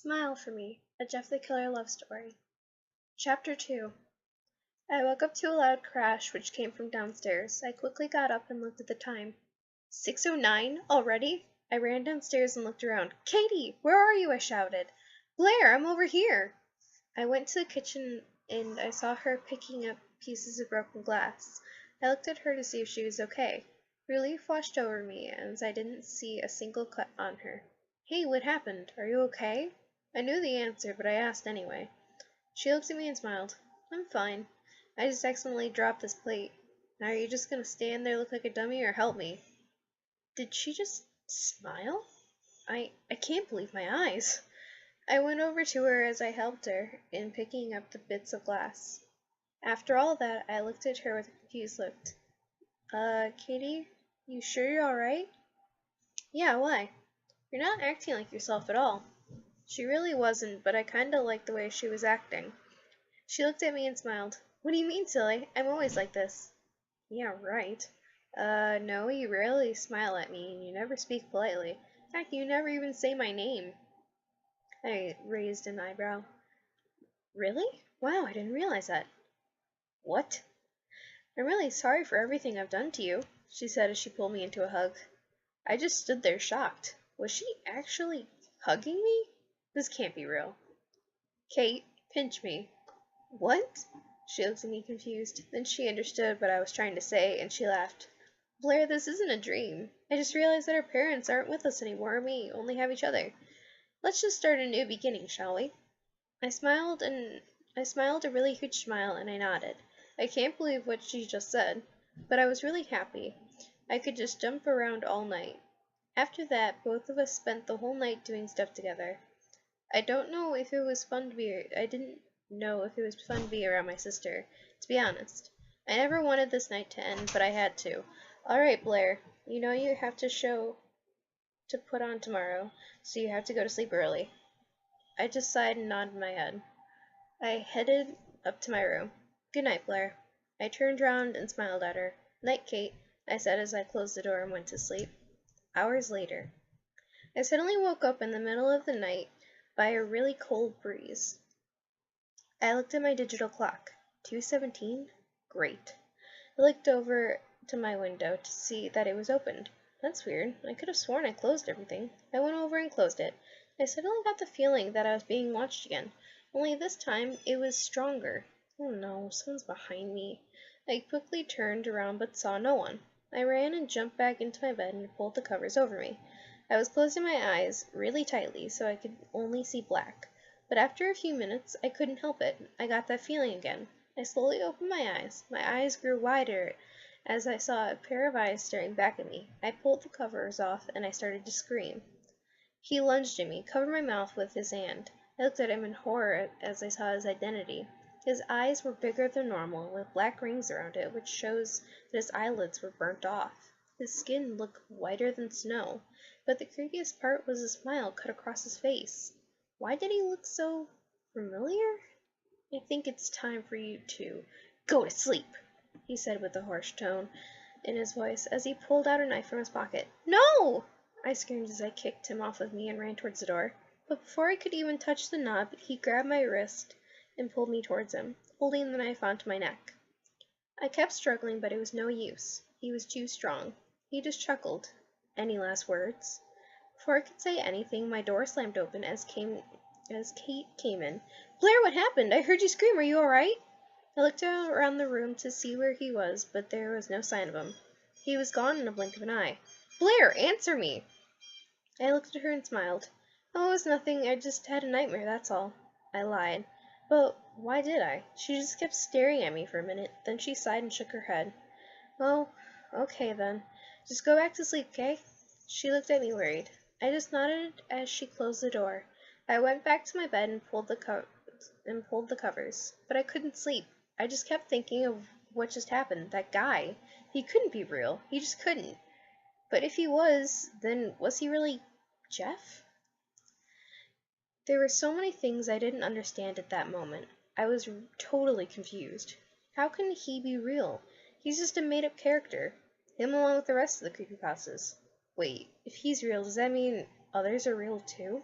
Smile for Me, a Jeff the Killer love story. Chapter 2. I woke up to a loud crash which came from downstairs. I quickly got up and looked at the time. 6:09? Already? I ran downstairs and looked around. Katie, where are you? I shouted. Blair, I'm over here. I went to the kitchen and I saw her picking up pieces of broken glass. I looked at her to see if she was okay. Relief washed over me as I didn't see a single cut on her. Hey, what happened? Are you okay? I knew the answer, but I asked anyway. She looked at me and smiled. I'm fine. I just accidentally dropped this plate. Now are you just gonna stand there look like a dummy or help me? Did she just smile? I can't believe my eyes. I went over to her as I helped her in picking up the bits of glass. After all that, I looked at her with a confused look. Katie, you sure you're alright? Yeah, why? You're not acting like yourself at all. She really wasn't, but I kinda liked the way she was acting. She looked at me and smiled. What do you mean, silly? I'm always like this. Yeah, right. No, you rarely smile at me, and you never speak politely. In fact, you never even say my name. I raised an eyebrow. Really? Wow, I didn't realize that. What? I'm really sorry for everything I've done to you, she said as she pulled me into a hug. I just stood there shocked. Was she actually hugging me? This can't be real. Kate, pinch me. What? She looked at me confused. Then she understood what I was trying to say, and she laughed. Blair, this isn't a dream. I just realized that our parents aren't with us anymore, and we only have each other. Let's just start a new beginning, shall we? I smiled a really huge smile, and I nodded. I can't believe what she just said, but I was really happy. I could just jump around all night. After that, both of us spent the whole night doing stuff together. I didn't know if it was fun to be around my sister, to be honest. I never wanted this night to end, but I had to. Alright, Blair, you know you have a show to put on tomorrow, so you have to go to sleep early. I just sighed and nodded my head. I headed up to my room. Good night, Blair. I turned round and smiled at her. Night, Kate, I said as I closed the door and went to sleep. Hours later. I suddenly woke up in the middle of the night by a really cold breeze. I looked at my digital clock. 2:17? Great. I looked over to my window to see that it was opened. That's weird. I could have sworn I closed everything. I went over and closed it. I suddenly got the feeling that I was being watched again, only this time it was stronger. Oh no, someone's behind me. I quickly turned around but saw no one. I ran and jumped back into my bed and pulled the covers over me. I was closing my eyes really tightly so I could only see black. But after a few minutes, I couldn't help it. I got that feeling again. I slowly opened my eyes. My eyes grew wider as I saw a pair of eyes staring back at me. I pulled the covers off and I started to scream. He lunged at me, covered my mouth with his hand. I looked at him in horror as I saw his identity. His eyes were bigger than normal, with black rings around it, which shows that his eyelids were burnt off. His skin looked whiter than snow, but the creepiest part was a smile cut across his face. Why did he look so familiar? I think it's time for you to go to sleep, he said with a harsh tone in his voice as he pulled out a knife from his pocket. No! I screamed as I kicked him off of me and ran towards the door. But before I could even touch the knob, he grabbed my wrist and pulled me towards him, holding the knife onto my neck. I kept struggling, but it was no use. He was too strong. He just chuckled. Any last words? Before I could say anything, my door slammed open as Kate came in. Blair, what happened? I heard you scream. Are you all right? I looked around the room to see where he was, but there was no sign of him. He was gone in a blink of an eye. Blair, answer me! I looked at her and smiled. Oh, it was nothing. I just had a nightmare, that's all. I lied. But why did I? She just kept staring at me for a minute. Then she sighed and shook her head. Oh, okay then. Just go back to sleep, okay? She looked at me worried. I just nodded as she closed the door. I went back to my bed and pulled the covers. But I couldn't sleep. I just kept thinking of what just happened. That guy. He couldn't be real. He just couldn't. But if he was, then was he really Jeff? There were so many things I didn't understand at that moment. I was totally confused. How can he be real? He's just a made-up character. Him along with the rest of the creepypastas. Wait, if he's real, does that mean others are real too?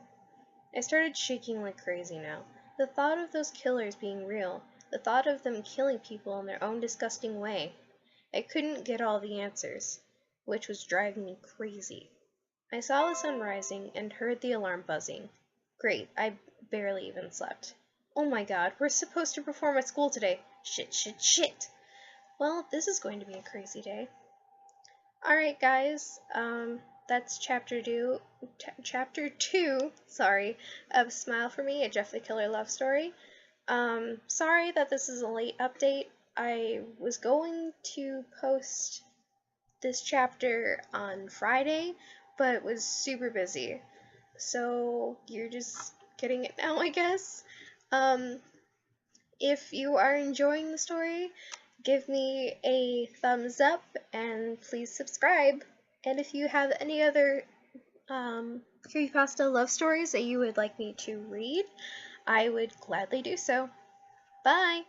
I started shaking like crazy now. The thought of those killers being real, the thought of them killing people in their own disgusting way. I couldn't get all the answers, which was driving me crazy. I saw the sun rising and heard the alarm buzzing. Great, I barely even slept. Oh my god, we're supposed to perform at school today. Shit, shit, shit! Well, this is going to be a crazy day. Alright guys, that's chapter 2, sorry, of Smile For Me, a Jeff the Killer love story. Sorry that this is a late update. I was going to post this chapter on Friday, but was super busy. So you're just getting it now, I guess. If you are enjoying the story, give me a thumbs up and please subscribe. And if you have any other creepypasta love stories that you would like me to read, I would gladly do so. Bye!